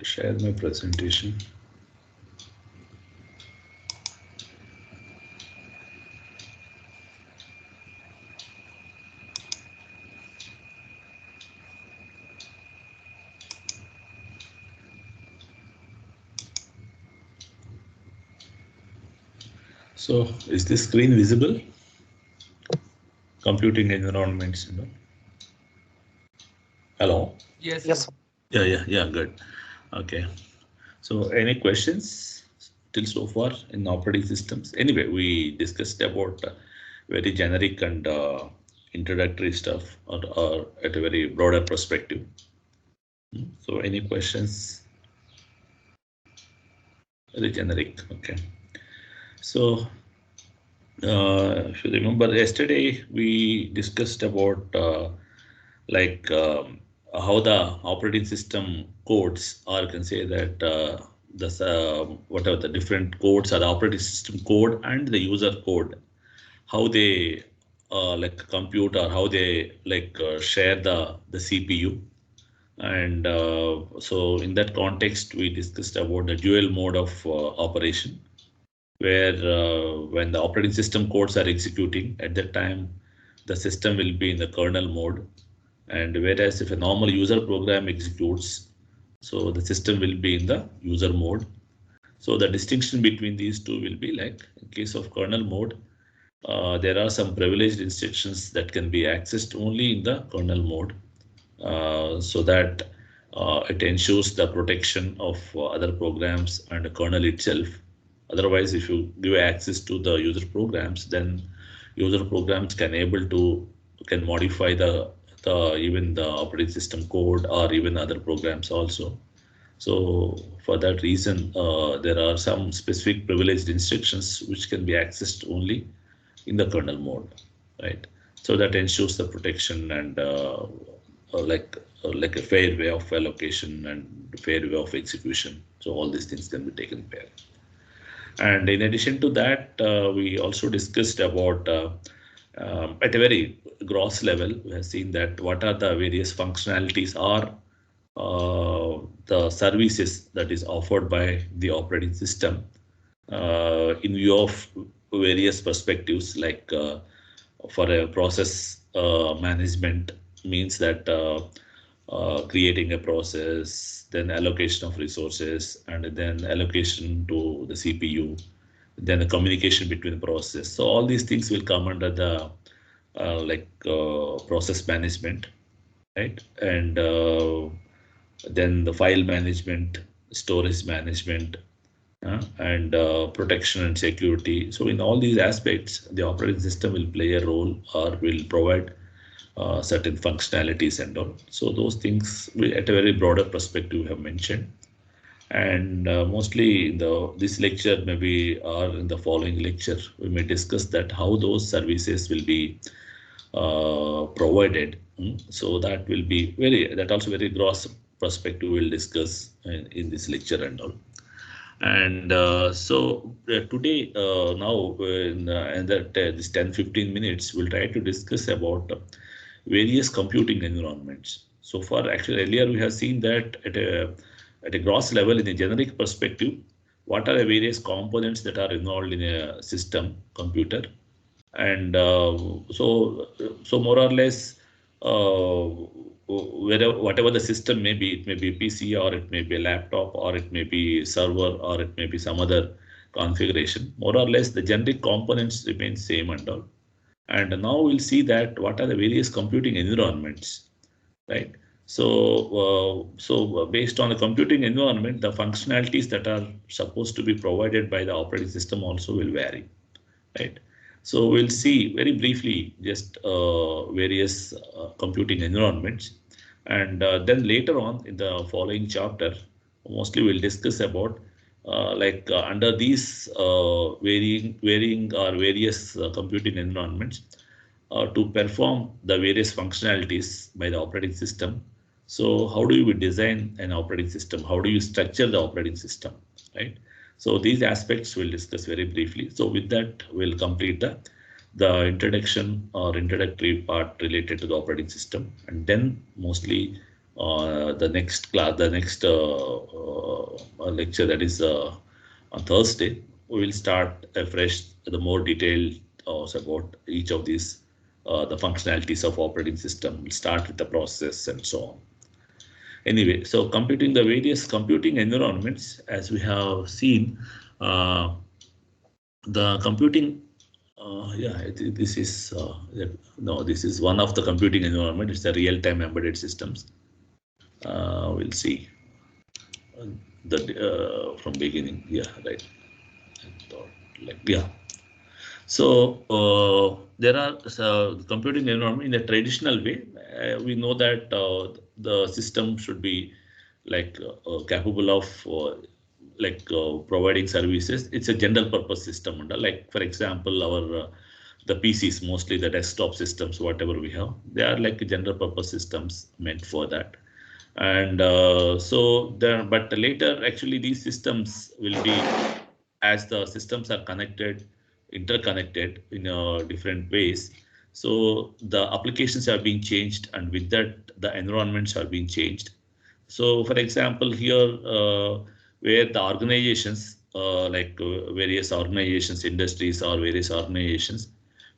Share my presentation. So is this screen visible? Computing environments, you know. Hello? Yes. Yes. Yeah, good. Okay. So any questions till so far in operating systems? Anyway, we discussed about very generic and introductory stuff or at a very broader perspective. So any questions? Very generic, okay. So if you remember yesterday we discussed about like how the operating system codes, or you can say that whatever the different codes are, the operating system code and the user code, how they like compute or how they like share the CPU. And so in that context, we discussed about the dual mode of operation, where when the operating system codes are executing, at that time the system will be in the kernel mode, and whereas if a normal user program executes, so the system will be in the user mode. So the distinction between these two will be like in case of kernel mode, there are some privileged instructions that can be accessed only in the kernel mode, so that it ensures the protection of other programs and the kernel itself. Otherwise, if you give access to the user programs, then user programs can modify the even the operating system code or even other programs also. So for that reason, there are some specific privileged instructions which can be accessed only in the kernel mode, right? So that ensures the protection and like a fair way of allocation and fair way of execution. So all these things can be taken care. And in addition to that, we also discussed about at a very gross level, we have seen that what are the various functionalities or the services that is offered by the operating system in view of various perspectives, like for a process management means that creating a process, then allocation of resources, and then allocation to the CPU, then the communication between the process. So all these things will come under the process management, right? And then the file management, storage management, and protection and security. So in all these aspects, the operating system will play a role or will provide certain functionalities and all. So those things we, at a very broader perspective, have mentioned. And mostly this lecture maybe or in the following lecture, we may discuss that how those services will be provided. So that will be that also very gross perspective we'll discuss in this lecture and all. And today, now in that this 10-15 minutes, we'll try to discuss about various computing environments. So far, actually, earlier we have seen that at a gross level, in a generic perspective, what are the various components that are involved in a system computer, and so more or less, whatever the system may be, it may be a PC or it may be a laptop or it may be server or it may be some other configuration. More or less, the generic components remain same and all. And now we'll see that what are the various computing environments, right? So based on the computing environment, the functionalities that are supposed to be provided by the operating system also will vary, right? So we'll see very briefly just various computing environments, and then later on in the following chapter, mostly we'll discuss about under these varying or various computing environments to perform the various functionalities by the operating system. So how do you design an operating system? How do you structure the operating system, right? So these aspects we'll discuss very briefly. So with that, we'll complete the introduction or introductory part related to the operating system, and then mostly the next class, the next lecture, that is on Thursday, we will start afresh the more detailed about each of these the functionalities of operating system. We'll start with the process and so on. Anyway, so computing the various computing environments, as we have seen, uh, the computing, yeah, this is no, this is one of the computing environment. It's the real-time embedded systems. We'll see the from beginning. Yeah, right. I thought, like, yeah. So there are computing environment in a traditional way. We know that the system should be like capable of providing services. It's a general purpose system. Like for example, our the PCs, mostly the desktop systems, whatever we have, they are like general purpose systems meant for that. And so there, but later actually these systems will be, as the systems are connected, interconnected in different ways. So the applications are being changed, and with that, the environments are being changed. So, for example, here where the organizations, various organizations, industries, or various organizations,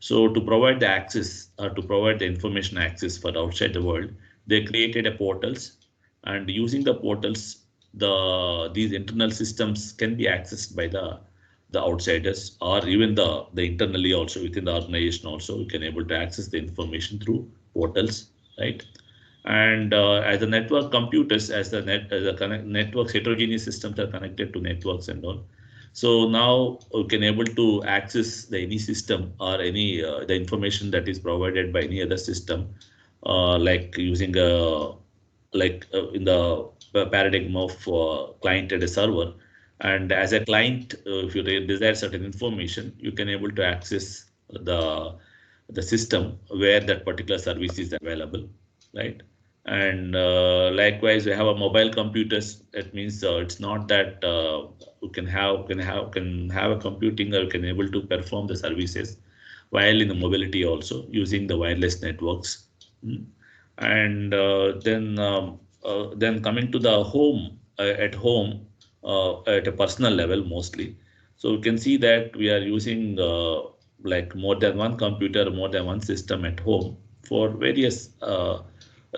so to provide the access or to provide the information access for outside the world, they created a portals, and using the portals, these internal systems can be accessed by the outsiders, or even the internally also within the organization also we can able to access the information through portals, right? And as the network computers, as the networks, heterogeneous systems are connected to networks and all. So now we can able to access the any system or any the information that is provided by any other system, like using a in the paradigm of client and a server. And as a client, if you desire certain information, you can able to access the system where that particular service is available, right? And likewise, we have a mobile computers. That means it's not that you can have a computing, or you can able to perform the services while in the mobility also using the wireless networks. Mm. And then coming to the home, at home, at a personal level mostly. So you can see that we are using like more than one computer, more than one system at home for various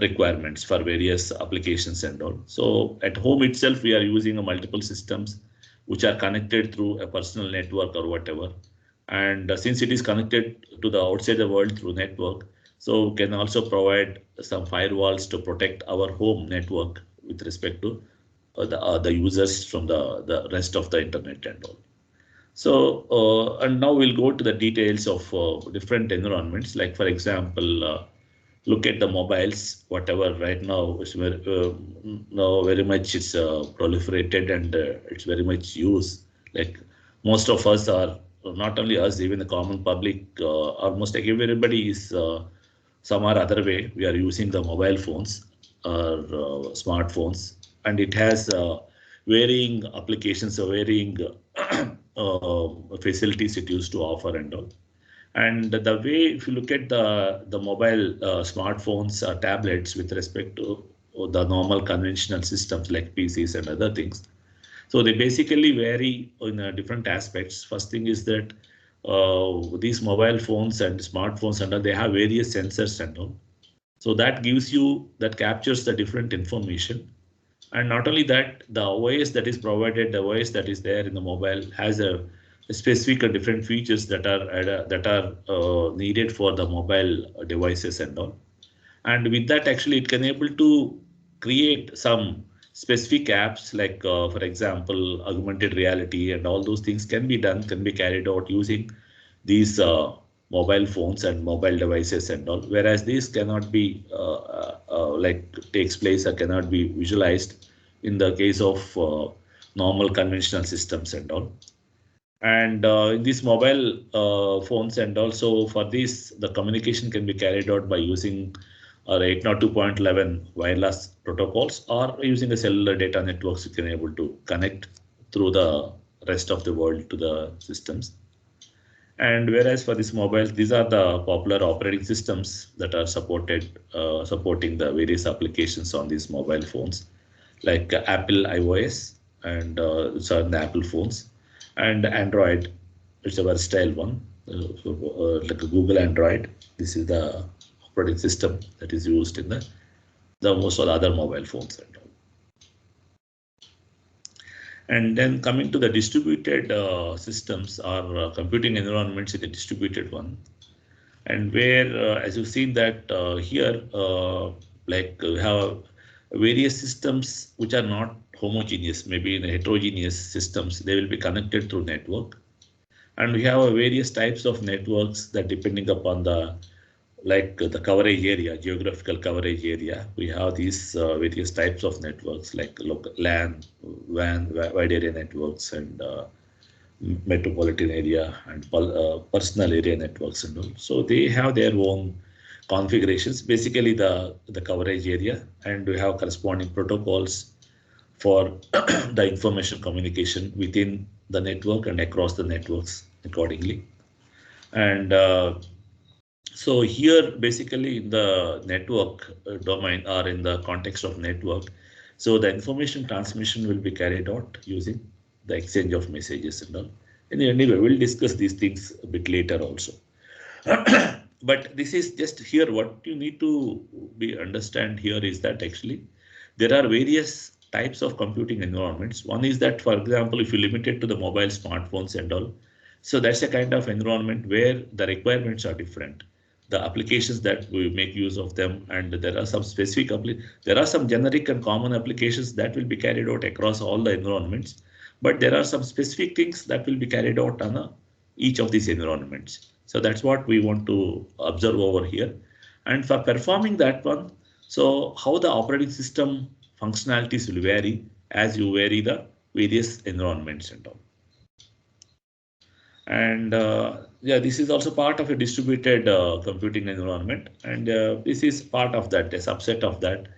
requirements, for various applications and all. So at home itself, we are using multiple systems which are connected through a personal network or whatever. And since it is connected to the outside the world through network, so we can also provide some firewalls to protect our home network with respect to the users from the rest of the internet and all. So, and now we'll go to the details of different environments. Like for example, look at the mobiles, whatever right now is now very much it's proliferated, and it's very much used. Like most of us are, not only us, even the common public, almost like everybody is some or other way we are using the mobile phones or smartphones, and it has varying applications or varying facilities it used to offer and all. And the way, if you look at the mobile smartphones or tablets with respect to the normal conventional systems like PCs and other things, so they basically vary in different aspects. First thing is that these mobile phones and smartphones and all, they have various sensors and all. So that gives you, that captures the different information. And not only that, the OS that is provided, the OS that is there in the mobile has a specific and different features that are needed for the mobile devices and all. And with that, actually, it can able to create some specific apps, like for example, augmented reality and all those things can be done, can be carried out using these mobile phones and mobile devices and all. Whereas these cannot be like takes place or cannot be visualized in the case of normal conventional systems and all. And in these mobile phones, and also for this, the communication can be carried out by using 802.11 wireless protocols, or using the cellular data networks you can able to connect through the rest of the world to the systems. And whereas for this mobiles, these are the popular operating systems that are supporting the various applications on these mobile phones, like Apple iOS and certain Apple phones, and Android. It's a versatile one, like a Google Android. This is the operating system that is used in the most of the other mobile phones and all. And then coming to the distributed systems or computing environments in a distributed one, and where, as you've seen that here, we have various systems which are not homogeneous, maybe in heterogeneous systems, they will be connected through network. And we have various types of networks that depending upon the coverage area, geographical coverage area, we have these various types of networks like local LAN, WAN, wide area networks, and metropolitan area and personal area networks and all. So they have their own configurations, basically the coverage area, and we have corresponding protocols for the information communication within the network and across the networks accordingly. And so here, basically in the network domain or in the context of network, so the information transmission will be carried out using the exchange of messages and all. And anyway, we'll discuss these things a bit later also. But this is just here what you need to be understand here is that actually there are various types of computing environments. One is that, for example, if you limit it to the mobile smartphones and all, so that's a kind of environment where the requirements are different, the applications that we make use of them, and there are some there are some generic and common applications that will be carried out across all the environments, but there are some specific things that will be carried out on each of these environments. So that's what we want to observe over here. And for performing that one, so how the operating system functionalities will vary as you vary the various environments and all. And yeah, this is also part of a distributed computing environment, and this is part of that, a subset of that.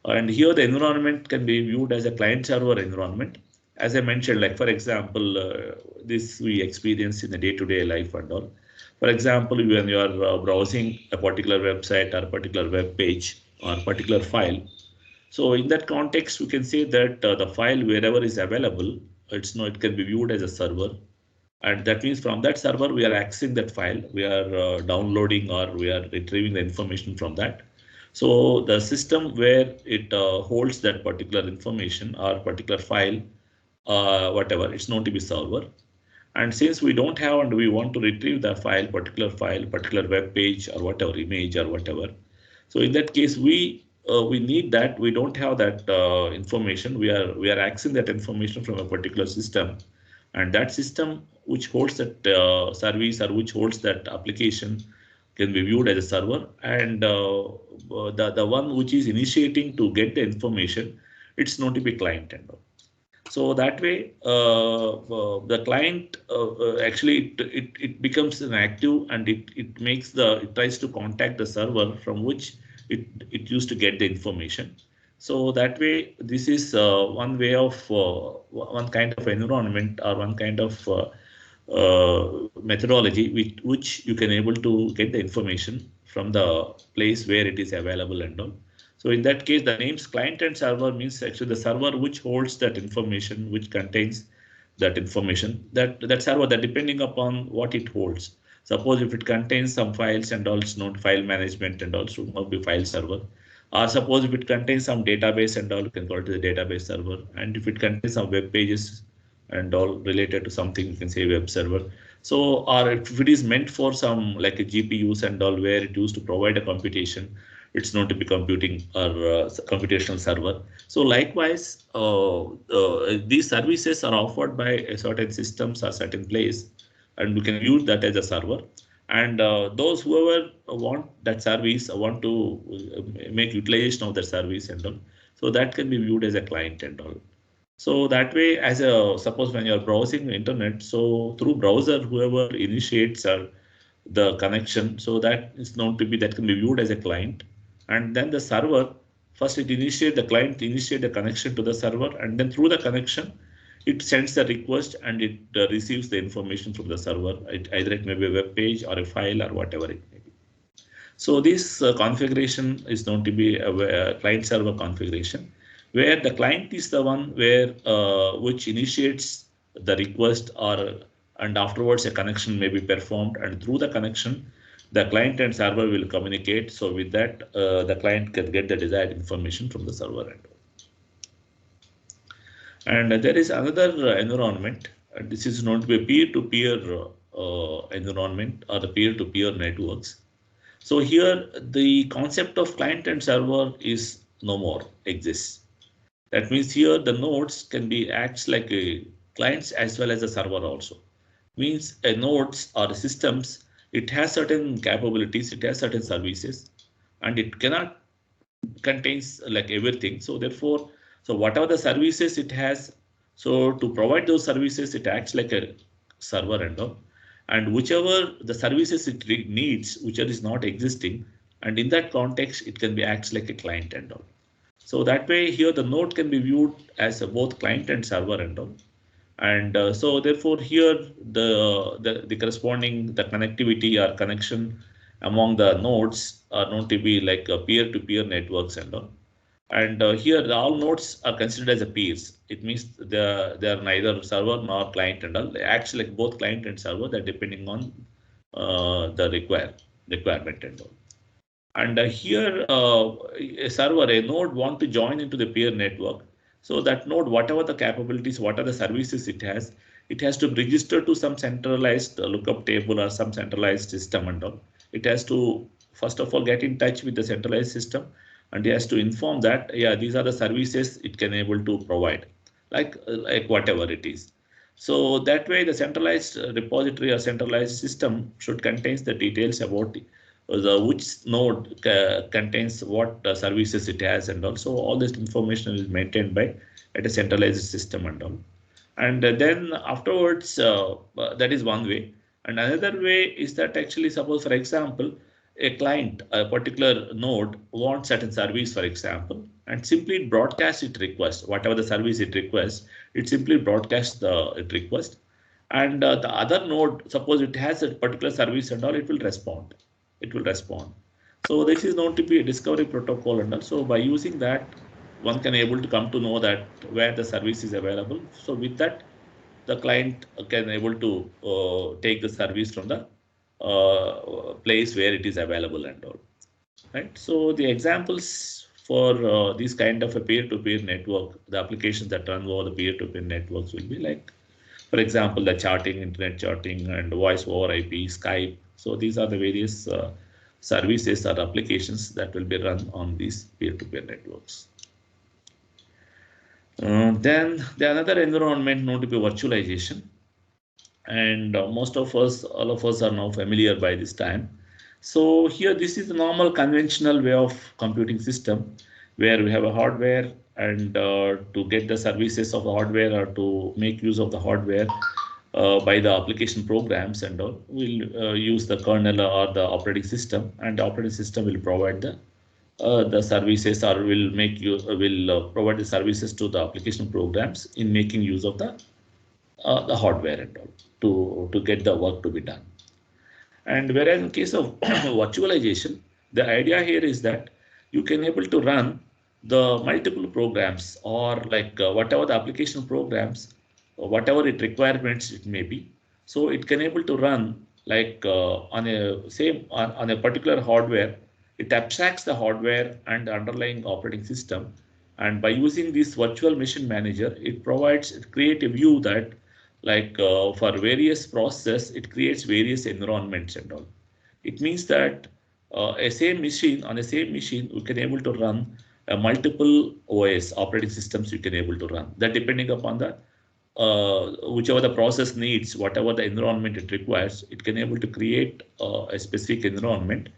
And here the environment can be viewed as a client server environment. As I mentioned, like for example, this we experience in the day-to-day life and all. For example, when you are browsing a particular website or a particular web page or a particular file, so in that context, we can say that the file wherever is available, it can be viewed as a server, and that means from that server we are accessing that file, we are downloading or we are retrieving the information from that. So the system where it holds that particular information or particular file, whatever, it's known to be server. And since we don't have and we want to retrieve the file, particular web page or whatever, image or whatever, so in that case we need that. We don't have that information. We are accessing that information from a particular system, and that system which holds that service or which holds that application can be viewed as a server, and the one which is initiating to get the information, it's known to be client and all. So that way, the client actually it becomes an active, and it tries to contact the server from which it used to get the information. So that way, this is one way of one kind of environment or one kind of methodology which you can able to get the information from the place where it is available and all. So in that case, the names client and server means actually the server which holds that information, which contains that information, that server, that depending upon what it holds. Suppose if it contains some files and also known file management and also might be file server. Or suppose if it contains some database and all, you can call it the database server. And if it contains some web pages and all related to something, you can say web server. So, or if it is meant for some like a GPUs and all, where it used to provide a computation, it's known to be computing or computational server. So likewise, these services are offered by a certain systems or certain place, and we can use that as a server. And those whoever want that service want to make utilization of the service and all, so that can be viewed as a client and all. So that way, as a suppose when you're browsing the internet, so through browser, whoever initiates the connection, so that is known to be, that can be viewed as a client. And then the server, first it initiate the client initiate the connection to the server, and then through the connection, it sends the request and it receives the information from the server. Either it may be a web page or a file or whatever it may be. So this configuration is known to be a client server configuration, where the client is the one where which initiates the request, or and afterwards a connection may be performed, and through the connection the client and server will communicate. So with that the client can get the desired information from the server end. And there is another environment. This is known to be a peer-to-peer environment, or the peer-to-peer networks. So here the concept of client and server is no more exists. That means here the nodes can be acts like a clients as well as a server also. Means a nodes or systems, it has certain capabilities, it has certain services, and it cannot contains like everything. So therefore, so whatever the services it has, so to provide those services, it acts like a server and all. And whichever the services it needs, whichever is not existing, and in that context, it can be acts like a client and all. So that way here the node can be viewed as a both client and server and all. And so therefore here the corresponding the connectivity or connection among the nodes are known to be like peer-to-peer networks and all. And here all nodes are considered as a peers. It means they are neither server nor client and all. They act like both client and server, that depending on the requirement and all. And here a server, a node want to join into the peer network. So that node, whatever the capabilities, what are the services it has to register to some centralized lookup table or some centralized system and all. It has to first of all get in touch with the centralized system, and it has to inform that, yeah, these are the services it can able to provide, like whatever it is. So that way the centralized repository or centralized system should contains the details about the which node contains what services it has, and also all this information is maintained by at a centralized system and all. And then afterwards, that is one way. And another way is that actually, suppose for example, a client, a particular node wants certain service, for example, and simply broadcast its request, whatever the service it requests, it simply broadcasts the it request. And the other node, suppose it has a particular service and all, it will respond. It will respond. So this is known to be a discovery protocol, and also by using that, one can able to come to know that where the service is available. So with that, the client can able to take the service from the place where it is available and all. Right. So the examples for these kind of a peer-to-peer network, the applications that run over the peer-to-peer networks will be like, for example, the chatting, internet chatting, and voice over IP, Skype. So these are the various services or applications that will be run on these peer-to-peer networks. Then the another environment known to be virtualization, and most of us, all of us, are now familiar by this time. So here, this is the normal conventional way of computing system, where we have a hardware, and to get the services of the hardware or to make use of the hardware by the application programs and all, we'll use the kernel or the operating system, and the operating system will provide the services, or will make you will provide the services to the application programs in making use of the hardware and all to get the work to be done. And whereas in case of virtualization, the idea here is that you can able to run the multiple programs, or like whatever the application programs, or whatever it requirements it may be. So it can able to run like on a same on a particular hardware. It abstracts the hardware and the underlying operating system. And by using this virtual machine manager, it create a view that like for various processes, it creates various environments and all. It means that a same machine on a same machine, we can able to run multiple OS operating systems. You can able to run that depending upon the whichever the process needs, whatever the environment it requires, it can able to create a specific environment.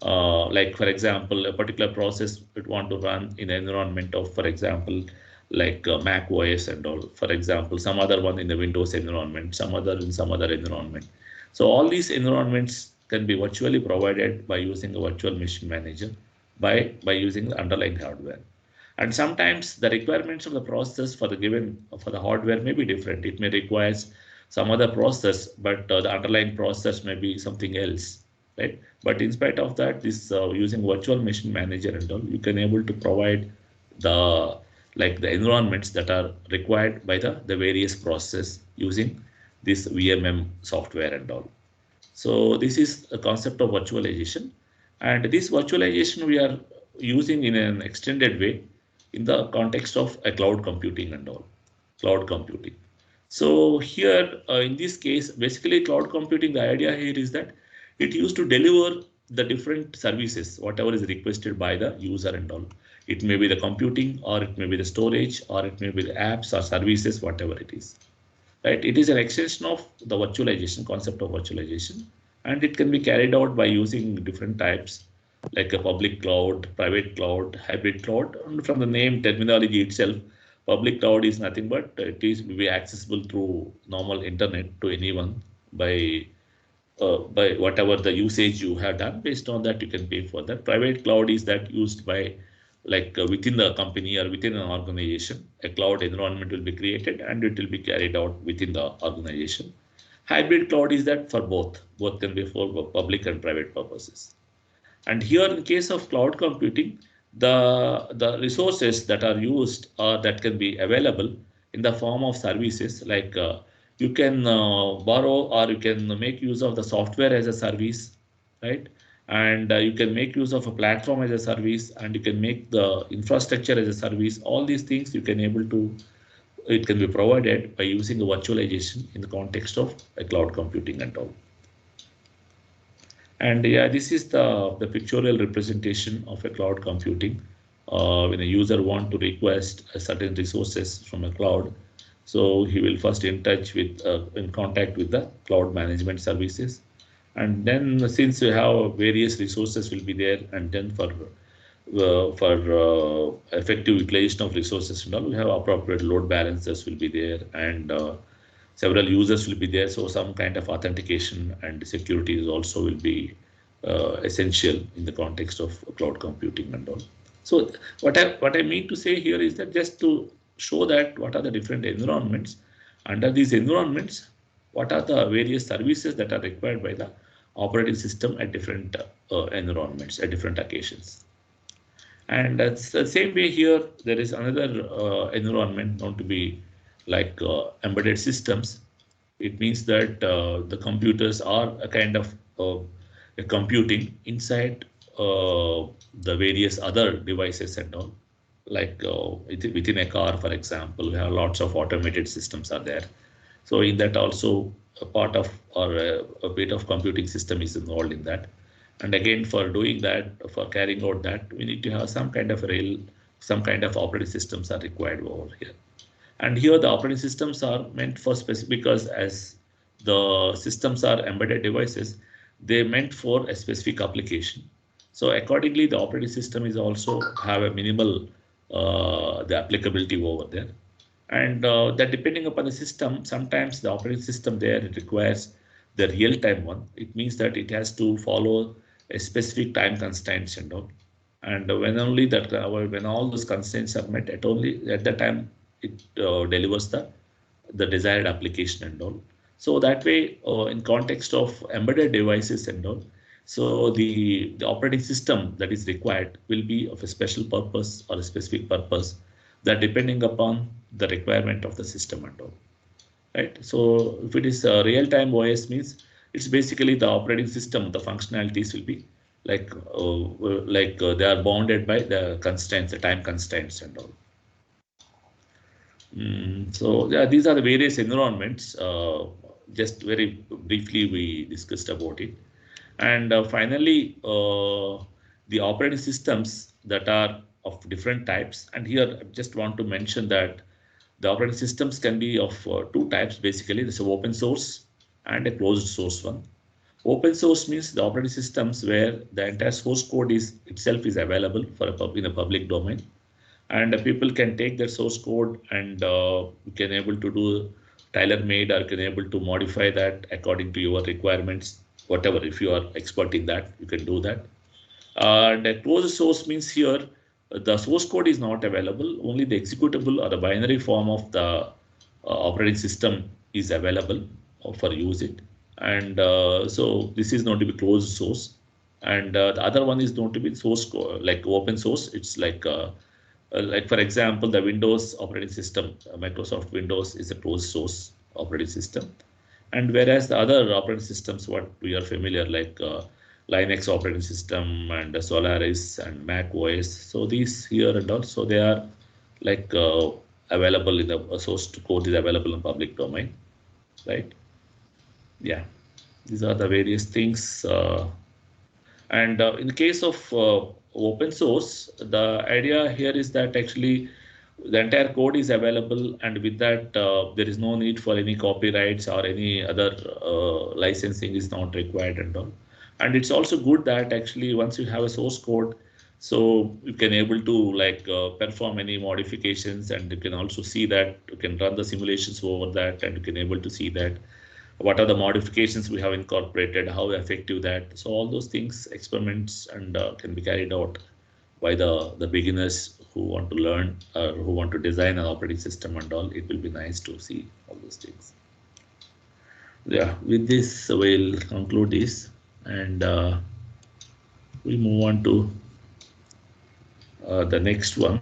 Like for example, a particular process it want to run in an environment of, for example, like Mac OS and all. For example, some other one in the Windows environment, some other in some other environment. So all these environments can be virtually provided by using a virtual machine manager by using the underlying hardware. And sometimes the requirements of the process for the hardware may be different. It may require some other process, but the underlying process may be something else, right? But in spite of that, this using virtual machine manager and all, you can able to provide the the environments that are required by the various process using this VMM software and all. So this is a concept of virtualization, and this virtualization we are using in an extended way in the context of a cloud computing and all, cloud computing. So here in this case, basically cloud computing, the idea here is that it used to deliver the different services, whatever is requested by the user and all. It may be the computing, or it may be the storage, or it may be the apps or services, whatever it is, right? It is an extension of the virtualization concept of virtualization, and it can be carried out by using different types like a public cloud, private cloud, hybrid cloud. And from the name terminology itself, public cloud is nothing but it is will be accessible through normal internet to anyone by whatever the usage you have done. Based on that, you can pay for that. Private cloud is that used by within the company or within an organization. A cloud environment will be created and it will be carried out within the organization. Hybrid cloud is that for both can be for public and private purposes. And here in case of cloud computing, the resources that are used or that can be available in the form of services, you can borrow or you can make use of the software as a service, right? And you can make use of a platform as a service, and you can make the infrastructure as a service. All these things you can able to, it can be provided by using the virtualization in the context of a cloud computing and all. And yeah, this is the pictorial representation of a cloud computing. When a user want to request a certain resources from a cloud, so he will first in contact with the cloud management services, and then since you have various resources will be there, and then for effective utilization of resources and all, we have appropriate load balancers will be there, and several users will be there. So some kind of authentication and security is also will be essential in the context of cloud computing and all. So what I mean to say here is that just to show that what are the different environments. Under these environments, what are the various services that are required by the operating system at different environments at different occasions. And that's the same way here. There is another environment known to be embedded systems. It means that the computers are a kind of a computing inside the various other devices and all. Within a car, for example, we have lots of automated systems are there. So in that also a part of or a bit of computing system is involved in that. And again, for doing that, for carrying out that, we need to have some kind of some kind of operating systems are required over here. And here the operating systems are meant for specific, because as the systems are embedded devices, they're meant for a specific application. So accordingly, the operating system is also have a minimal the applicability over there. And that depending upon the system, sometimes the operating system there, it requires the real-time one. It means that it has to follow a specific time constraints and all. And when only that, when all those constraints are met, at that time it delivers the desired application and all. So that way, in context of embedded devices and all, so the operating system that is required will be of a special purpose or a specific purpose, that depending upon the requirement of the system and all. Right. So if it is a real-time OS, means it's basically the operating system, the functionalities will be they are bounded by the constraints, the time constraints and all. So yeah, these are the various environments. Just very briefly, we discussed about it. And finally, the operating systems that are of different types. And here I just want to mention that the operating systems can be of two types, basically. There's an open source and a closed source one. Open source means the operating systems where the entire source code itself is available in a public domain, and people can take their source code and you can able to do tailor-made, or can able to modify that according to your requirements, whatever. If you are expert in that, you can do that. And a closed source means here the source code is not available. Only the executable or the binary form of the operating system is available for use it. And so this is going to be closed source. And the other one is going to be source code, like open source. It's like for example, the Windows operating system, Microsoft Windows is a closed source operating system. And whereas the other operating systems, what we are familiar, like Linux operating system and Solaris and Mac OS. So these here and also they are like available in the source code is available in public domain, right? Yeah, these are the various things. And in the case of open source, the idea here is that actually the entire code is available, and with that, there is no need for any copyrights or any other licensing is not required and all. And it's also good that actually once you have a source code, so you can able to like perform any modifications, and you can also see that you can run the simulations over that, and you can able to see that what are the modifications we have incorporated, how effective that. So all those things, experiments, and can be carried out by the beginners who want to learn or who want to design an operating system and all. It will be nice to see all those things. Yeah, with this we'll conclude this, and we move on to the next one,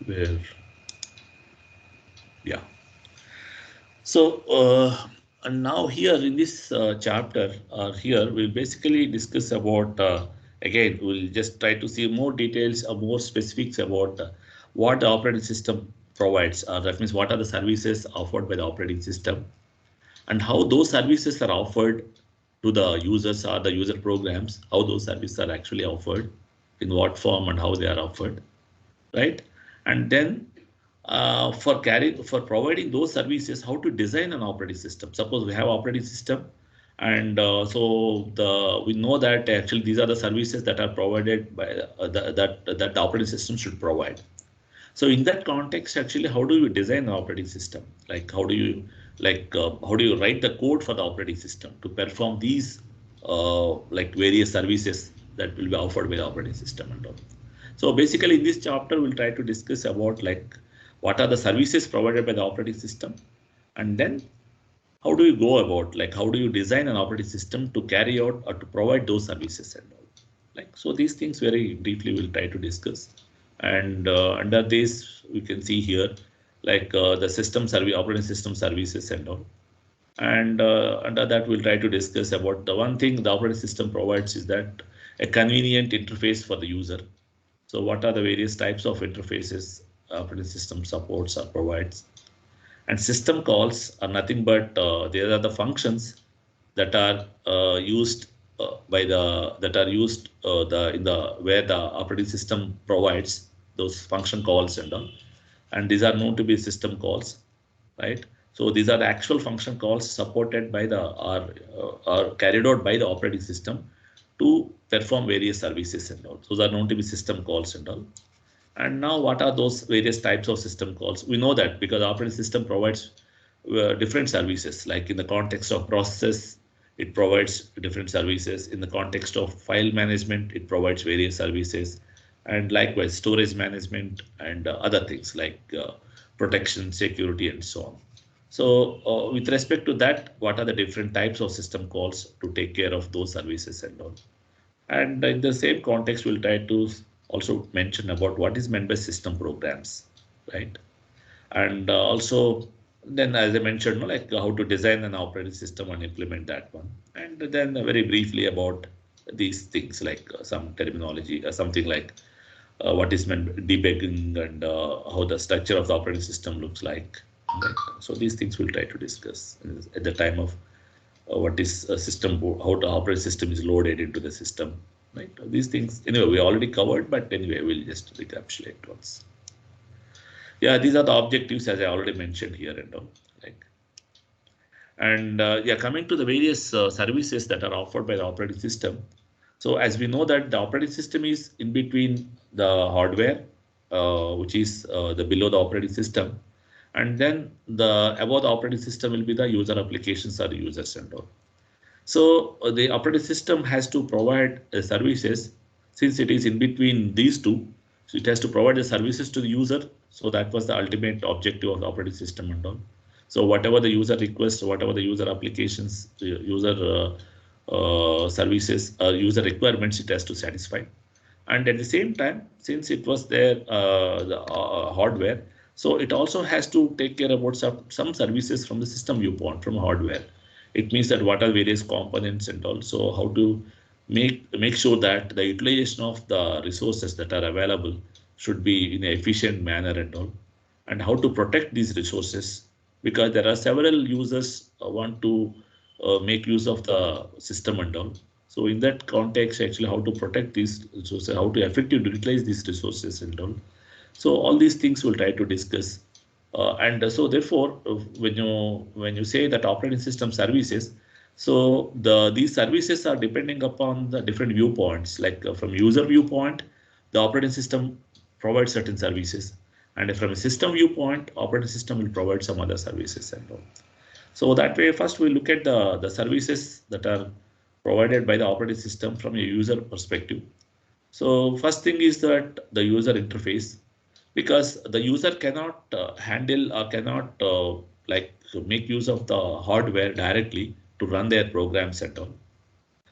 where yeah. So and now here in this chapter here we'll basically discuss about again we'll just try to see more details or more specifics about what the operating system provides. That means what are the services offered by the operating system, and how those services are offered to the users or the user programs, how those services are actually offered, in what form and how they are offered, right? And then for providing those services, how to design an operating system. Suppose we have operating system, and so we know that actually these are the services that are provided by that the operating system should provide. So in that context, actually, how do you design an operating system? Like how do you write the code for the operating system to perform these like various services that will be offered by the operating system and all. So basically, in this chapter, we'll try to discuss about like what are the services provided by the operating system, and then how do you go about, like how do you design an operating system to carry out or to provide those services and all. Like so, these things very briefly we'll try to discuss. And under this, we can see here like the system service, operating system services and all. And under that, we'll try to discuss about the one thing the operating system provides is that a convenient interface for the user. So what are the various types of interfaces operating system supports or provides? And system calls are nothing but they are the functions that are used by the that are used the in the where the operating system provides those function calls and all. And these are known to be system calls, right? So these are the actual function calls supported by the are carried out by the operating system to perform various services and all. So they are known to be system calls and all. And now what are those various types of system calls? We know that because the operating system provides different services, like in the context of process, it provides different services. In the context of file management, it provides various services. And likewise, storage management and other things like protection, security, and so on. So with respect to that, what are the different types of system calls to take care of those services and all? And in the same context, we'll try to also mention about what is meant by system programs, right? And also, then as I mentioned, like how to design an operating system and implement that one. And then very briefly about these things, like some terminology, something like what is meant debugging and how the structure of the operating system looks like. Right? So these things we'll try to discuss at the time of what is a system, how the operating system is loaded into the system, right? These things, anyway, we already covered, but anyway, we'll just recapitulate once. Yeah, these are the objectives as I already mentioned here and all, like. And yeah, coming to the various services that are offered by the operating system. So as we know that the operating system is in between the hardware, which is the below the operating system, and then the above the operating system will be the user applications or the users and all. So the operating system has to provide services since it is in between these two, so it has to provide the services to the user. So that was the ultimate objective of the operating system and all. So whatever the user requests, whatever the user applications, user services, user requirements, it has to satisfy. And at the same time, since it was there, the hardware, so it also has to take care about some services from the system viewpoint, from hardware. It means that what are various components and also how to make sure that the utilization of the resources that are available should be in an efficient manner and all, and how to protect these resources, because there are several users want to make use of the system and all. So in that context, actually, how to protect these resources, how to effectively utilize these resources and all. So all these things we'll try to discuss. And so therefore, when you say that operating system services, so these services are depending upon the different viewpoints. Like from user viewpoint, the operating system provides certain services, and from a system viewpoint, operating system will provide some other services and all. So that way, first we look at the services that are provided by the operating system from a user perspective. So first thing is that the user interface, because the user cannot handle or cannot like make use of the hardware directly to run their programs at all.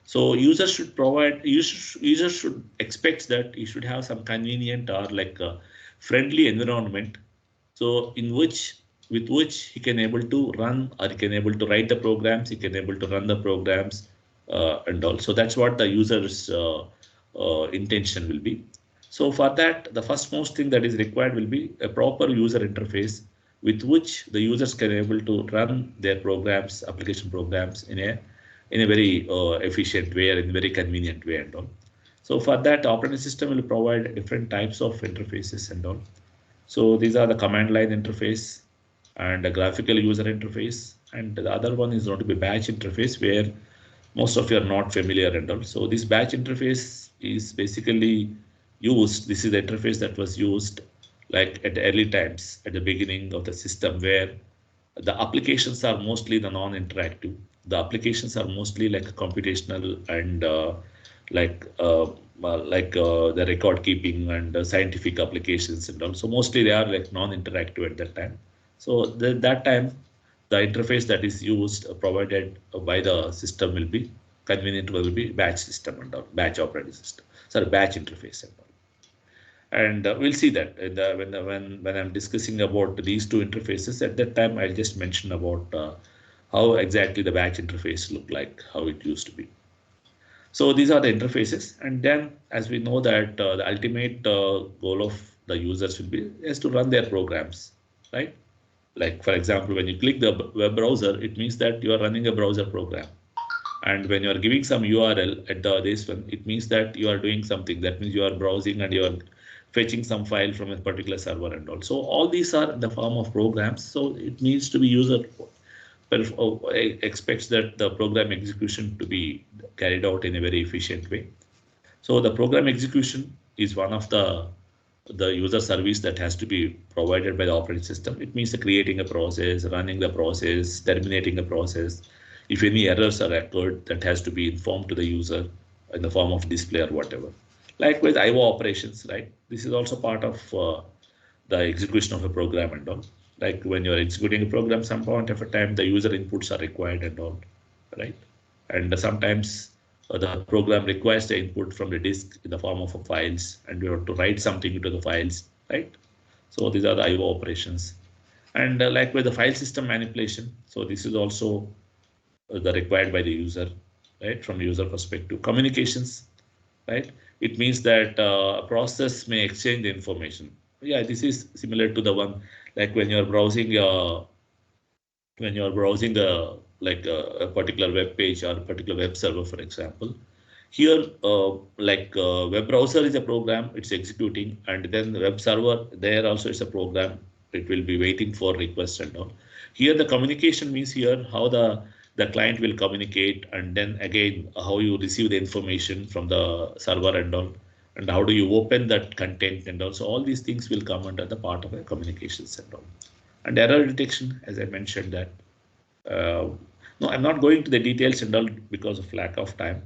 So user should expect that he should have some convenient or like a friendly environment. So in which with which he can able to run, or he can able to write the programs, he can able to run the programs and all. So that's what the user's intention will be. So for that, the first most thing that is required will be a proper user interface with which the users can able to run their programs, application programs in a very efficient way or in a very convenient way and all. So for that, operating system will provide different types of interfaces and all. So these are the command line interface and the graphical user interface, and the other one is going to be batch interface, where most of you are not familiar and all. So this batch interface is basically used. This is the interface that was used like at the early times at the beginning of the system, where the applications are mostly the non-interactive. The applications are mostly like computational and like the record keeping and scientific applications and all. So mostly they are like non-interactive at that time. So that time, the interface that is used provided by the system will be convenient, will be batch system and all, batch operating system. Sorry, batch interface and all. And we'll see that in when I'm discussing about these two interfaces. At that time, I'll just mention about how exactly the batch interface looked like, how it used to be. So these are the interfaces, and then as we know that the ultimate goal of the users will be is to run their programs, right? Like for example, when you click the web browser, it means that you are running a browser program. And when you are giving some URL at this one, it means that you are doing something. That means you are browsing and you are fetching some file from a particular server and all. So all these are in the form of programs. So it needs to be user expects that the program execution to be carried out in a very efficient way. So the program execution is one of the user service that has to be provided by the operating system. It means creating a process, running the process, terminating a process. If any errors are occurred, that has to be informed to the user in the form of display or whatever. Likewise, IO operations, right? This is also part of the execution of a program and all. Like when you're executing a program, some point of a time, the user inputs are required and all, right? And sometimes the program requires the input from the disk in the form of files, and you have to write something into the files, right? So these are the IO operations. And likewise, the file system manipulation. So this is also the required by the user, right? From the user perspective. Communications, right? It means that a process may exchange the information. Yeah, this is similar to the one like when you're browsing the like a particular web page or a particular web server, for example. Here, web browser is a program, it's executing, and then the web server there also is a program. It will be waiting for requests and all. Here, the communication means here how the client will communicate, and then again how you receive the information from the server and all, and how do you open that content and also all these things will come under the part of a communications and all. And error detection, as I mentioned that. Uh, no, I'm not going to the details and all because of lack of time.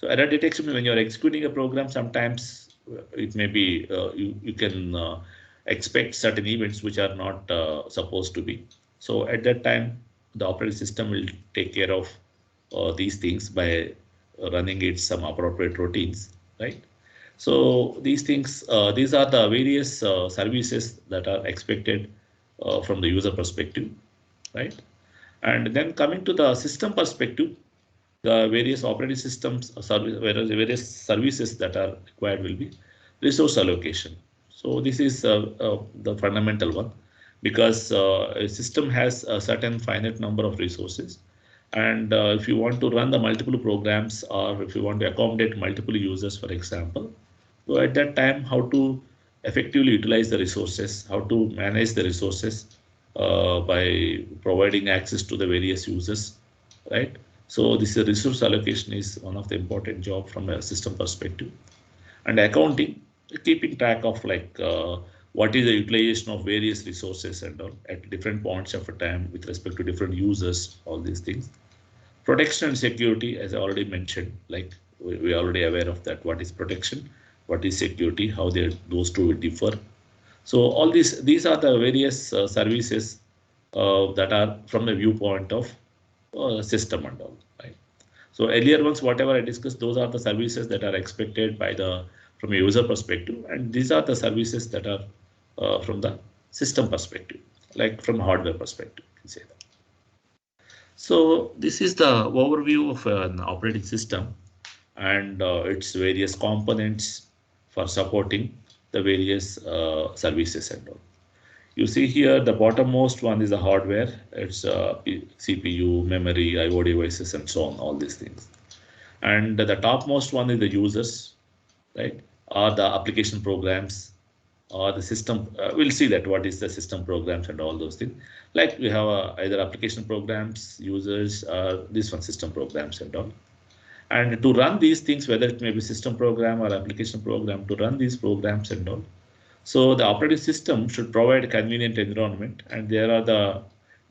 So error detection, when you're executing a program, sometimes it may be you can expect certain events which are not supposed to be. So at that time, the operating system will take care of these things by running it some appropriate routines, right? So these things, these are the various services that are expected from the user perspective, right? And then coming to the system perspective, the various operating systems, various services that are required will be resource allocation. So this is the fundamental one, because a system has a certain finite number of resources, and if you want to run the multiple programs, or if you want to accommodate multiple users, for example, so at that time, how to effectively utilize the resources, how to manage the resources by providing access to the various users, right? So this resource allocation is one of the important job from a system perspective. And accounting, keeping track of like what is the utilization of various resources and all at different points of a time with respect to different users, all these things. Protection and security, as I already mentioned, like we are already aware of that. What is protection? What is security? How those two differ? So all these are the various services that are from the viewpoint of system and all, right? So earlier ones, whatever I discussed, those are the services that are expected by the from a user perspective, and these are the services that are from the system perspective, like from hardware perspective, you can say that. So this is the overview of an operating system and its various components for supporting the various services and all. You see here the bottommost one is the hardware. It's CPU, memory, IO devices, and so on, all these things. And the topmost one is the users, right? Or the application programs or the system. We'll see that what is the system programs and all those things. Like we have either application programs, users, or this one system programs and all. And to run these things, whether it may be system program or application program, to run these programs and all. So the operating system should provide a convenient environment, and there are the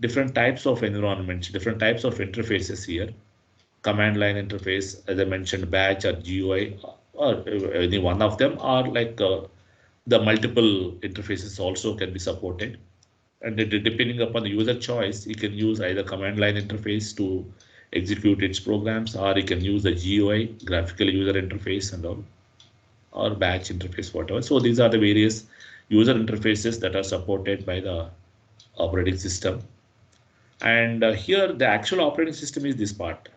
different types of environments, different types of interfaces here. Command line interface, as I mentioned, batch or GUI, or any one of them, or like the multiple interfaces also can be supported. And depending upon the user choice, you can use either command line interface to execute its programs, or you can use the GUI, graphical user interface and all, or batch interface, whatever. So these are the various user interfaces that are supported by the operating system. And here the actual operating system is this part,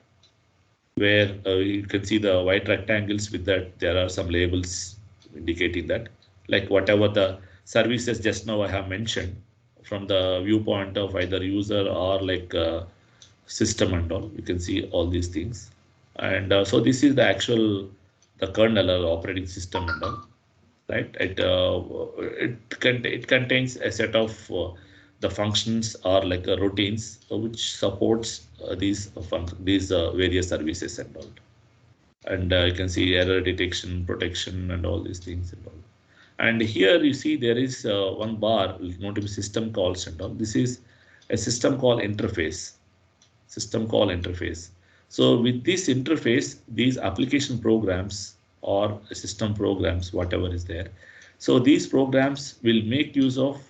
where you can see the white rectangles with that there are some labels indicating that, like whatever the services just now I have mentioned from the viewpoint of either user or like system and all, you can see all these things. And so this is the actual the kernel or operating system and all, right? It contains a set of the functions or like routines which supports these various services and all. And you can see error detection, protection, and all these things and all. And here you see there is one bar known to be system calls and all. This is a system call interface. System call interface. So with this interface, these application programs or system programs, whatever is there. So these programs will make use of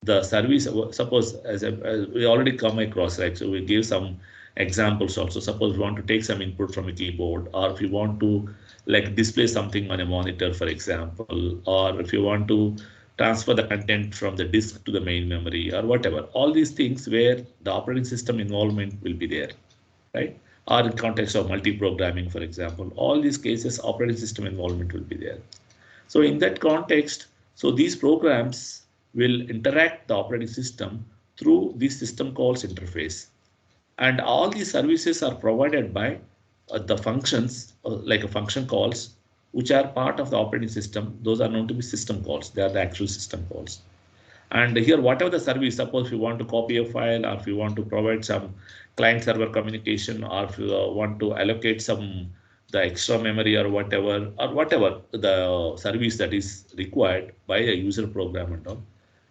the service. Suppose as we already come across, right? So we give some examples also. Suppose we want to take some input from a keyboard, or if you want to like display something on a monitor, for example, or if you want to transfer the content from the disk to the main memory or whatever. All these things where the operating system involvement will be there, right? Or in context of multi-programming, for example, all these cases operating system involvement will be there. So in that context, so these programs will interact the operating system through this system calls interface. And all these services are provided by the functions like a function calls, which are part of the operating system. Those are known to be system calls. They are the actual system calls. And here, whatever the service, suppose if you want to copy a file, or if you want to provide some client server communication, or if you want to allocate some the extra memory or whatever the service that is required by a user program and all,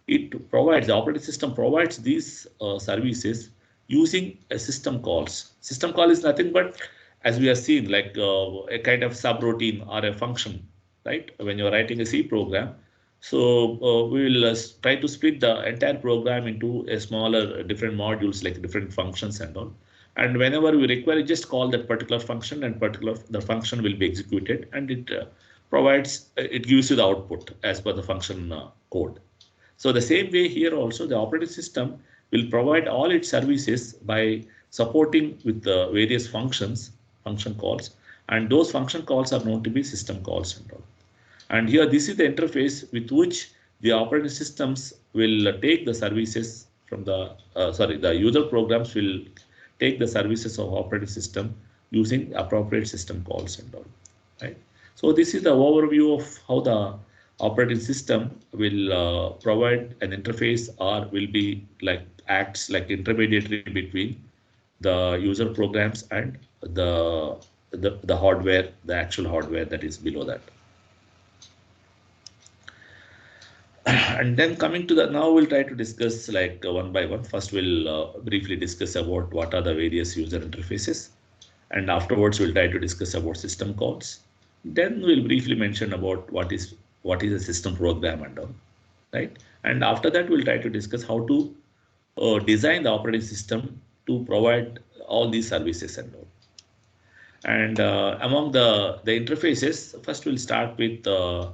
it provides, the operating system provides these services using a system calls. System call is nothing but as we have seen, like a kind of subroutine or a function, right? When you're writing a C program, so we will try to split the entire program into a smaller different modules, like different functions and all. And whenever we require, just call that particular function, and the function will be executed, and it it gives you the output as per the function code. So the same way here also, the operating system will provide all its services by supporting with the various function calls, and those function calls are known to be system calls and all. And here, this is the interface with which the operating systems will take the services from the user programs will take the services of operating system using appropriate system calls and all, right? So this is the overview of how the operating system will provide an interface, or will be like acts like intermediary between the user programs and the hardware, the actual hardware that is below that. And then coming to the, now we'll try to discuss like one by one. First, we'll briefly discuss about what are the various user interfaces, and afterwards we'll try to discuss about system calls. Then we'll briefly mention about what is a system program and all, right? And after that, we'll try to discuss how to design the operating system to provide all these services and all. And among the interfaces, first we'll start with the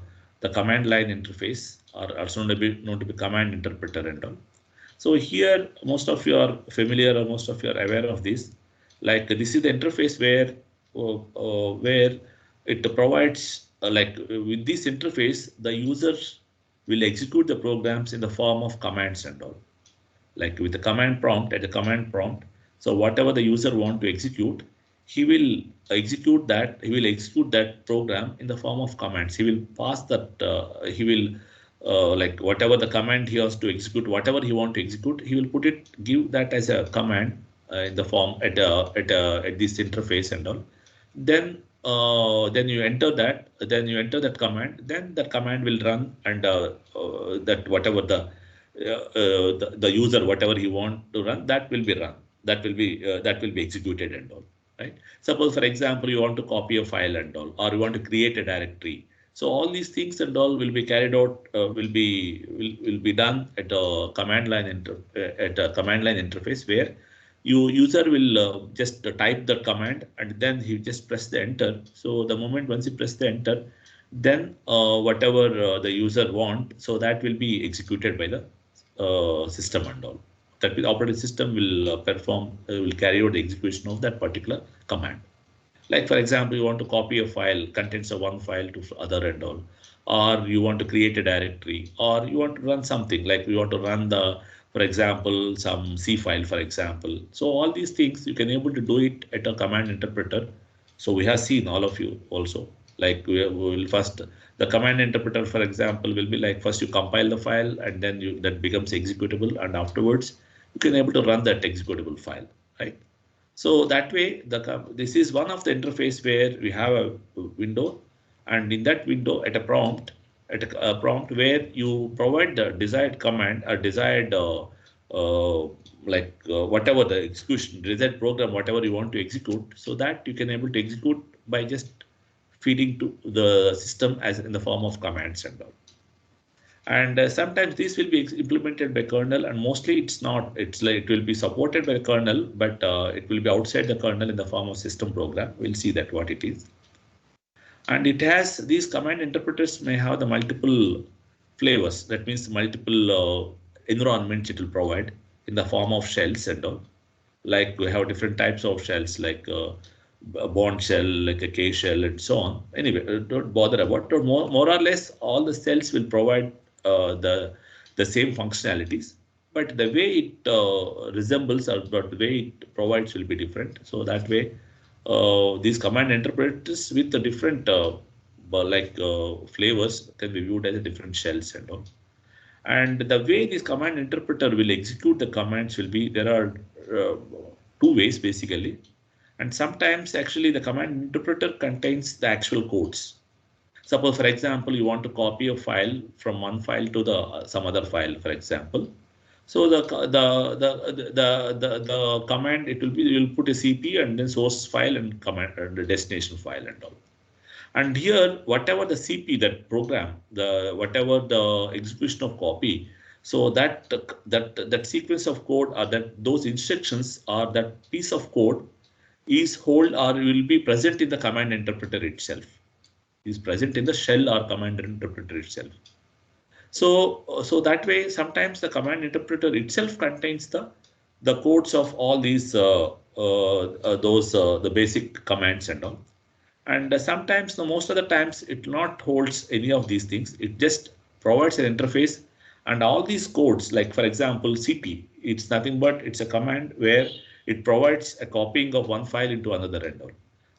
command line interface, or also known to be command interpreter and all. So here, most of you are familiar, or most of you are aware of this. Like this is the interface where it provides with this interface, the user will execute the programs in the form of commands and all, like with the command prompt, at the command prompt. So whatever the user want to execute, he will execute that program in the form of commands. He will pass that, he will like whatever the command he has to execute, whatever he want to execute, he will give that as a command in the form at this interface and all. Then you enter that command, then that command will run, and that whatever the user, whatever he want to run, that will be run, that will be executed and all, right? Suppose, for example, you want to copy a file and all, or you want to create a directory. So all these things and all will be carried out, will be done at a command line interface, where user will just type the command, and then he just press the enter. So the moment once you press the enter, then whatever the user want, so that will be executed by the system and all. That the operating system will will carry out the execution of that particular command. Like for example, you want to copy a file, contents of one file to other and all, or you want to create a directory, or you want to run something like you want to run for example, some C file, for example. So all these things you can able to do it at a command interpreter. So we have seen all of you also. Like we will first, the command interpreter, for example, will be like first you compile the file, and then that becomes executable, and afterwards you can able to run that executable file, right? So that way, this is one of the interface where we have a window, and in that window, at a prompt where you provide the desired command, or desired whatever the execution, desired program, whatever you want to execute, so that you can able to execute by just feeding to the system as in the form of commands and all. And sometimes this will be implemented by kernel, and mostly it's not. It's like it will be supported by the kernel, but it will be outside the kernel in the form of system program. We'll see that what it is. And it has, these command interpreters may have the multiple flavors. That means multiple environments it will provide in the form of shells and all. Like we have different types of shells, like a bond shell, like a K shell, and so on. Anyway, don't bother about it. More or less, all the cells will provide the same functionalities, but the way it resembles, or the way it provides will be different. So that way, these command interpreters with the different flavors can be viewed as a different shells and all. And the way this command interpreter will execute the commands will be, there are two ways basically. And sometimes actually the command interpreter contains the actual codes. Suppose, for example, you want to copy a file from one file to the some other file, for example. So the command, it will be, you will put a CP and then source file and command and the destination file and all. And here, whatever the CP, that program, the whatever the execution of copy, so that sequence of code, or that those instructions, or that piece of code is hold or will be present in the command interpreter itself, is present in the shell or command interpreter itself. So that way, sometimes the command interpreter itself contains the codes of all these those the basic commands and all. And sometimes, the most of the times, it not holds any of these things. It just provides an interface, and all these codes, like for example, CP, it's nothing but it's a command where it provides a copying of one file into another and all.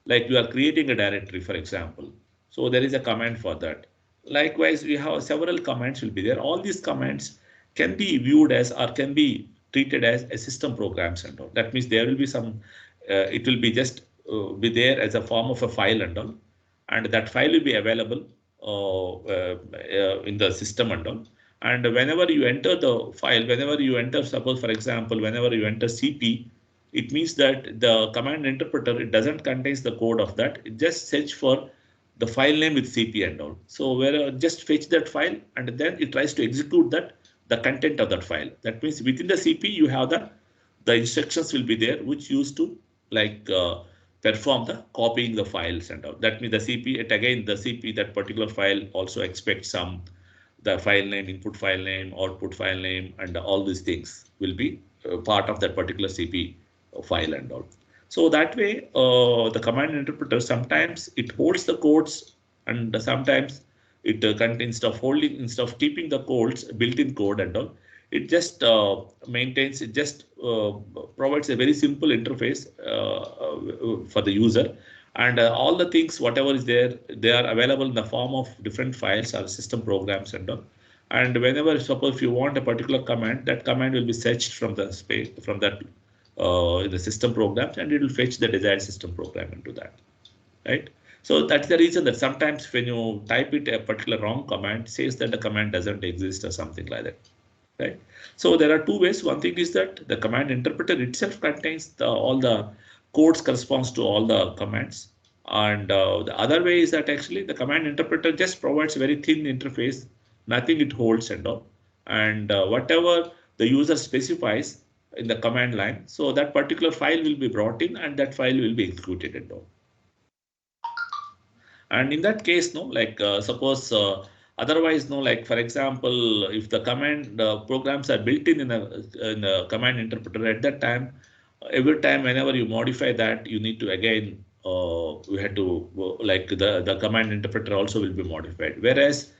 Like you are creating a directory, for example. So there is a command for that. Likewise, we have several commands will be there. All these commands can be viewed as, or can be treated as a system programs and all. That means there will be some, it will be just be there as a form of a file and all, and that file will be available in the system and all. And whenever you enter the file, whenever you enter, suppose for example, whenever you enter CP, it means that the command interpreter, it doesn't contains the code of that. It just search for the file name with CP and all. So where just fetch that file, and then it tries to execute that the content of that file. That means within the CP you have the instructions will be there which used to like perform the copying the files and all. That means the CP, it again the CP, that particular file also expects some the file name, input file name, output file name, and all these things will be part of that particular CP file and all. So that way, the command interpreter, sometimes it holds the codes, and sometimes it instead of holding, instead of keeping the codes, built-in code and all, it just maintains, it just provides a very simple interface for the user. And all the things, whatever is there, they are available in the form of different files or system programs and all. And whenever, suppose if you want a particular command, that command will be searched from the space, from that in the system programs, and it will fetch the desired system program into that, right? So that's the reason that sometimes when you type it, a particular wrong command says that the command doesn't exist or something like that, right? So there are two ways. One thing is that the command interpreter itself contains all the codes corresponds to all the commands. And the other way is that actually the command interpreter just provides a very thin interface, nothing it holds and all. And whatever the user specifies in the command line, so that particular file will be brought in and that file will be executed and all. And in that case, no, like suppose otherwise, no, like for example, if the command programs are built in a command interpreter, at that time, every time whenever you modify that, you need to again you had to like the command interpreter also will be modified. Whereas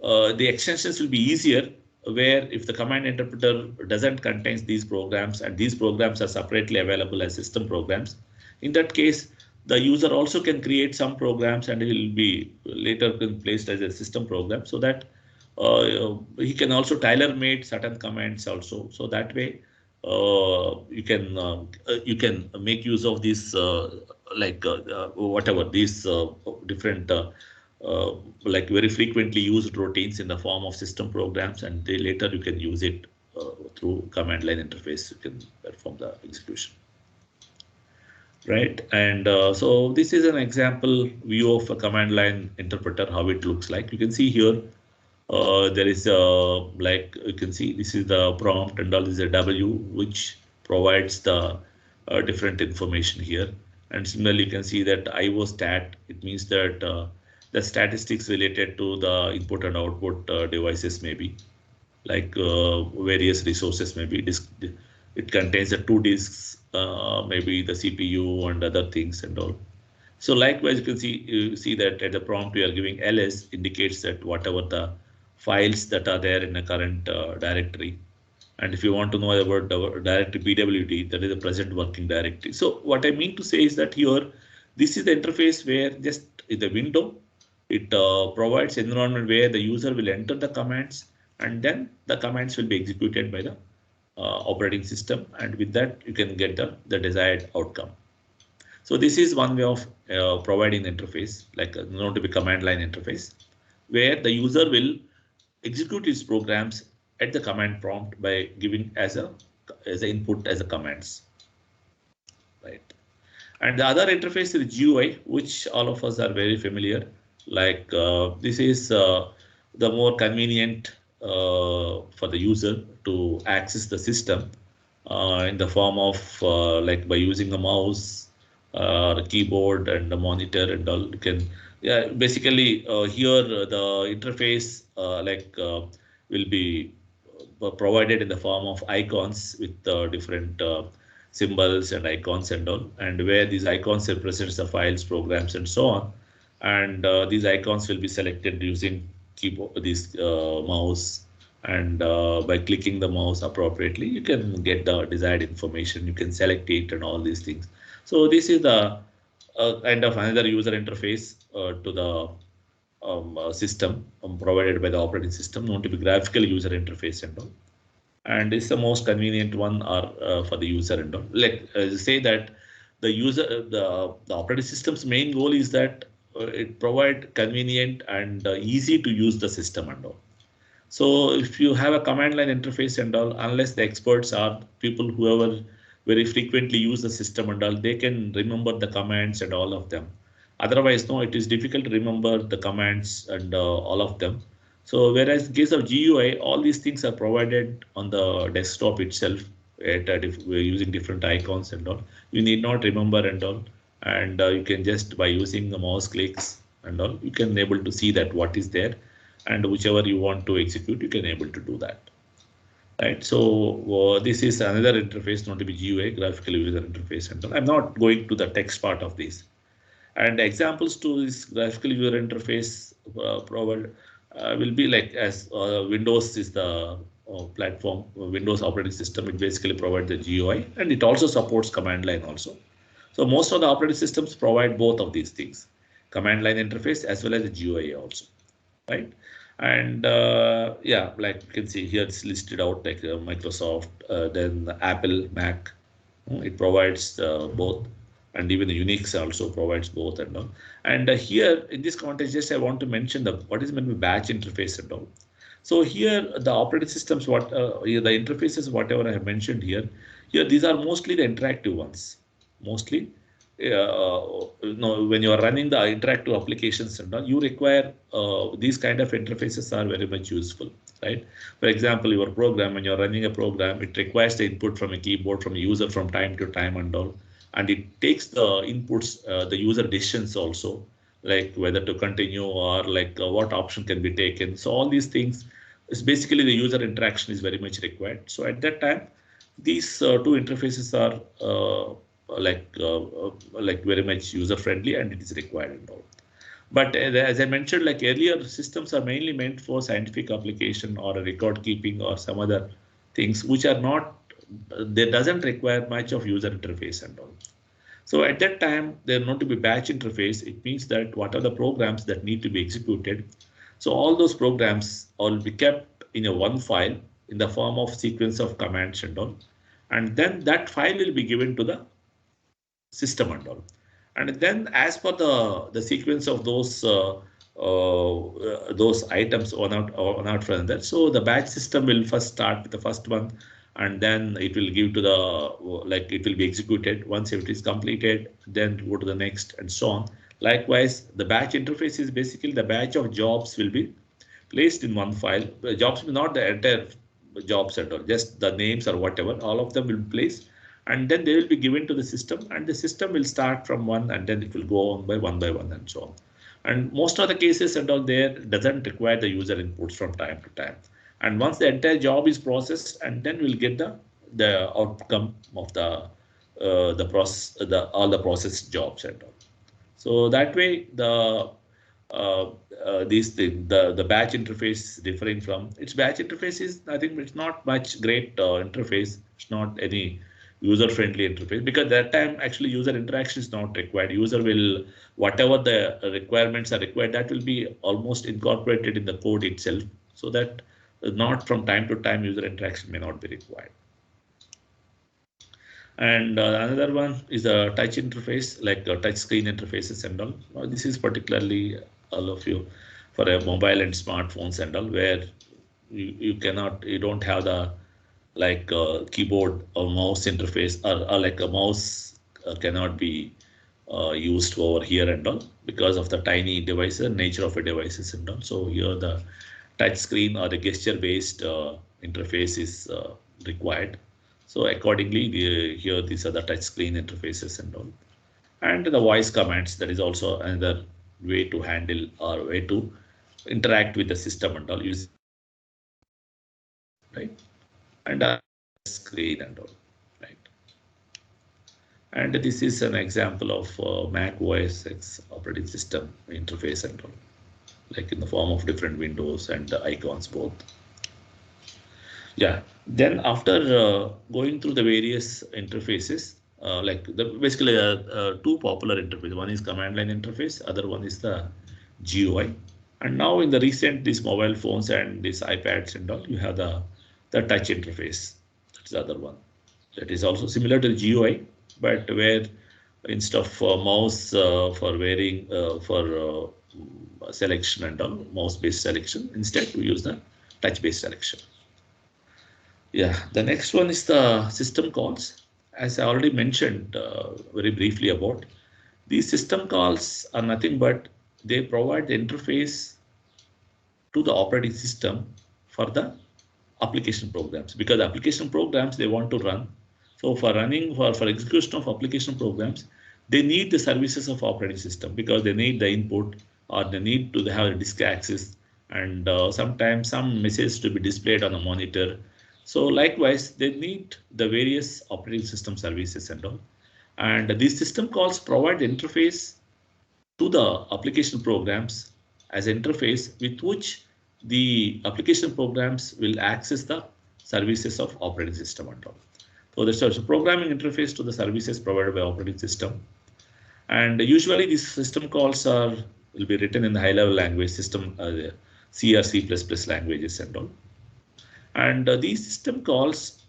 the extensions will be easier, where if the command interpreter doesn't contain these programs and these programs are separately available as system programs, in that case, the user also can create some programs and he will be later placed as a system program, so that he can also tailor made certain commands also. So that way you can make use of these whatever these different like very frequently used routines in the form of system programs, and they later you can use it through command line interface. You can perform the execution. Right, and so this is an example view of a command line interpreter, how it looks like. You can see here there is like you can see this is the prompt and all, this is a W which provides the different information here. And similarly, you can see that IO stat, it means that the statistics related to the input and output devices maybe, like various resources maybe. It contains the two disks, maybe the CPU and other things and all. So likewise, you see that at the prompt we are giving ls indicates that whatever the files that are there in the current directory. And if you want to know about the directory PWD, that is the present working directory. So what I mean to say is that here, this is the interface where just in the window, it provides environment where the user will enter the commands, and then the commands will be executed by the operating system, and with that you can get the desired outcome. So this is one way of providing interface, like known to be command line interface, where the user will execute its programs at the command prompt by giving as a input as a commands, right? And the other interface is GUI, which all of us are very familiar. Like this is the more convenient for the user to access the system in the form of like by using a mouse, a keyboard, and a monitor and all. You can, yeah, basically here the interface will be provided in the form of icons with different symbols and icons and all, and where these icons represents the files, programs, and so on. And these icons will be selected using keyboard, this mouse, and by clicking the mouse appropriately, you can get the desired information. You can select it and all these things. So this is the kind of another user interface to the system provided by the operating system, known to be graphical user interface and all. And it's the most convenient one or for the user and all. Like say that the user, the operating system's main goal is that it provide convenient and easy to use the system and all. So if you have a command line interface and all, unless the experts are people whoever very frequently use the system and all, they can remember the commands and all of them. Otherwise, no, it is difficult to remember the commands and all of them. So whereas in case of GUI, all these things are provided on the desktop itself we're using different icons and all. You need not remember and all. And you can just by using the mouse clicks and all, you can able to see that what is there, and whichever you want to execute, you can able to do that. Right. So this is another interface, not to be GUI, graphical user interface and all. I'm not going to the text part of this. And examples to this graphical user interface provided will be like as Windows is the platform, Windows operating system. It basically provides the GUI, and it also supports command line also. So most of the operating systems provide both of these things, command line interface as well as the GUI also, right? And yeah, like you can see here, it's listed out like Microsoft, then Apple, Mac. It provides both, and even the Unix also provides both and all. And here in this context, just I want to mention the what is meant by batch interface and all. So here the operating systems, what here the interfaces, whatever I have mentioned here, these are mostly the interactive ones, mostly. When you are running the interactive applications and all, you require these kind of interfaces are very much useful, right? For example, your program, when you're running a program, it requires the input from a keyboard from a user from time to time and all, and it takes the inputs, the user decisions also, like whether to continue or like what option can be taken. So all these things is basically the user interaction is very much required. So at that time, these two interfaces are like very much user friendly, and it is required and all. But as I mentioned, like earlier, systems are mainly meant for scientific application or a record keeping or some other things which are not, they doesn't require much of user interface and all. So at that time, there not to be batch interface. It means that what are the programs that need to be executed. So all those programs will be kept in a one file in the form of sequence of commands and all. And then that file will be given to the system and all. And then as per the sequence of those items one out from that. So the batch system will first start with the first one, and then it will give to the like it will be executed. Once it is completed, then go to the next and so on. Likewise, the batch interface is basically the batch of jobs will be placed in one file. The jobs will not the entire jobs at all, just the names or whatever, all of them will be placed, and then they will be given to the system, and the system will start from one, and then it will go on by one and so on. And most of the cases and all there doesn't require the user inputs from time to time. And once the entire job is processed, and then we'll get the outcome of the process, the all the processed jobs and all. So that way, these thing, the batch interface differing from its batch interface is, I think it's not much great interface. It's not any user friendly interface, because that time actually user interaction is not required. User will, whatever the requirements are required, that will be almost incorporated in the code itself, so that not from time to time user interaction may not be required. And another one is a touch interface, like touch screen interfaces and all. This is particularly all of you for a mobile and smartphones and all, where you don't have the like keyboard or mouse interface, or like a mouse cannot be used over here and all because of the tiny device and nature of a devices and all. So here the touch screen or the gesture based interface is required. So accordingly, here these are the touch screen interfaces and all, and the voice commands, that is also another way to handle or way to interact with the system and all using, right, and screen and all, right. And this is an example of Mac OS X operating system interface and all, like in the form of different windows and icons both. Yeah. Then after going through the various interfaces, like basically two popular interfaces. One is command line interface, other one is the GUI. And now in the recent these mobile phones and these iPads and all, you have the touch interface. That's the other one. That is also similar to the GUI, but where instead of mouse for wearing selection and all, mouse based selection, instead we use the touch based selection. Yeah, the next one is the system calls. As I already mentioned very briefly about, these system calls are nothing but they provide the interface to the operating system for the application programs, because the application programs they want to run. So for running for execution of application programs, they need the services of operating system because they need the input or they need to have a disk access, and sometimes some message to be displayed on a monitor. So likewise, they need the various operating system services and all. And these system calls provide the interface to the application programs as interface with which the application programs will access the services of operating system and all. So there's a programming interface to the services provided by operating system. And usually these system calls will be written in the high level language system, C or C++ languages and all. And these system calls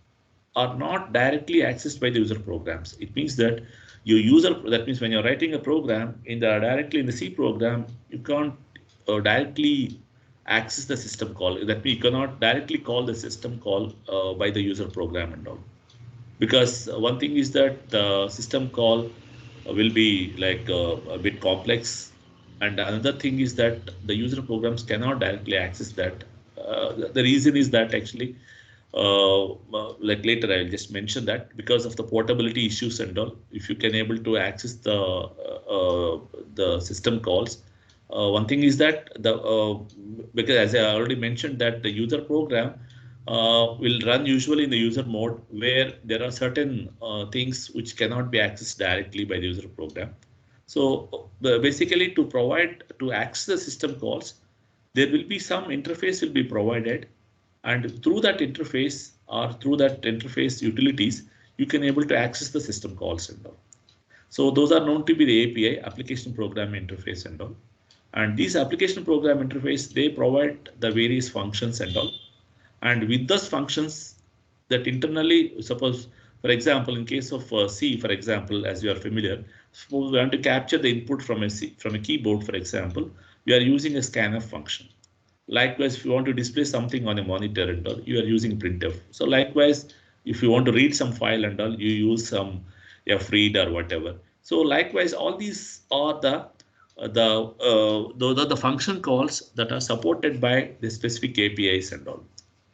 are not directly accessed by the user programs. It means that your user, that means when you're writing a program directly in the C program, you can't directly access the system call. That means you cannot directly call the system call by the user program and all. Because one thing is that the system call will be like a bit complex, and another thing is that the user programs cannot directly access that. The reason is that actually like later I'll just mention that because of the portability issues and all, if you can able to access the system calls, one thing is that the because as I already mentioned that the user program will run usually in the user mode where there are certain things which cannot be accessed directly by the user program. So basically to access the system calls, there will be some interface will be provided, and through that interface or through that interface utilities, you can able to access the system calls and all. So those are known to be the API, application program interface and all. And these application program interface, they provide the various functions and all. And with those functions that internally, suppose, for example, in case of C, for example, as you are familiar, suppose we want to capture the input from from a keyboard, for example, we are using a scanf function. Likewise, if you want to display something on a monitor and all, you are using printf. So likewise, if you want to read some file and all, you use some fread or whatever. So likewise, all these are those are the function calls that are supported by the specific APIs and all,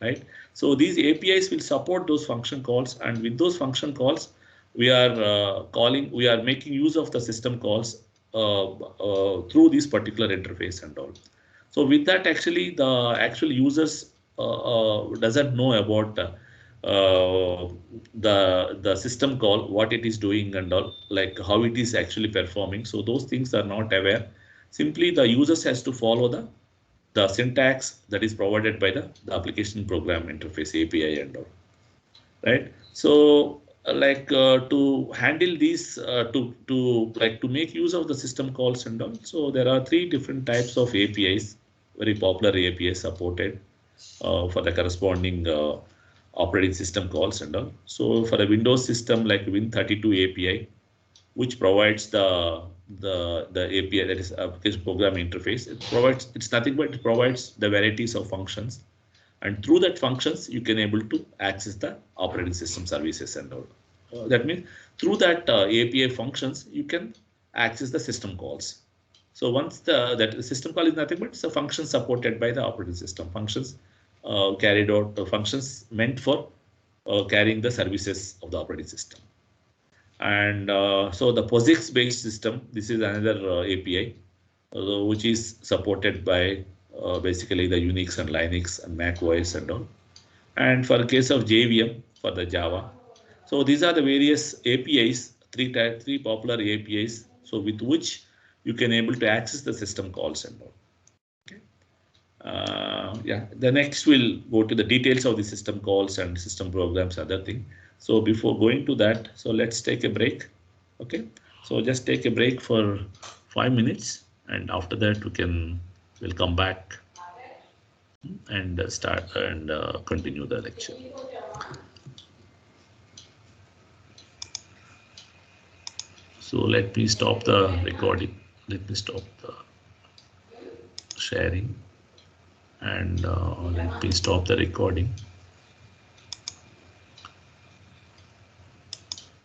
right? So these APIs will support those function calls, and with those function calls, we are making use of the system calls through this particular interface and all. So with that, actually, the actual users doesn't know about the system call, what it is doing and all, like how it is actually performing. So those things are not aware. Simply, the users has to follow the syntax that is provided by the application program interface API and all, right? So to handle these to make use of the system calls and all, so there are three different types of APIs, very popular APIs supported for the corresponding operating system calls and all. So for a Windows system like Win32 API, which provides the API, that is application program interface, it's nothing but it provides the varieties of functions. and through that functions you can able to access the operating system services and all. That means through that API functions you can access the system calls. So once that system call is nothing but it's a function supported by the operating system. Functions carried out functions meant for carrying the services of the operating system. And so the POSIX based system, this is another API which is supported by basically the Unix and Linux and Mac OS and all. And for case of JVM for the Java. So these are the various APIs, three popular APIs, so with which you can able to access the system calls and all. Okay. Yeah, the next we'll go to the details of the system calls and system programs, other thing. So before going to that, so let's take a break. Okay, so just take a break for 5 minutes, and after that we'll come back and start and continue the lecture. So let me stop the recording. Let me stop the sharing and let me stop the recording.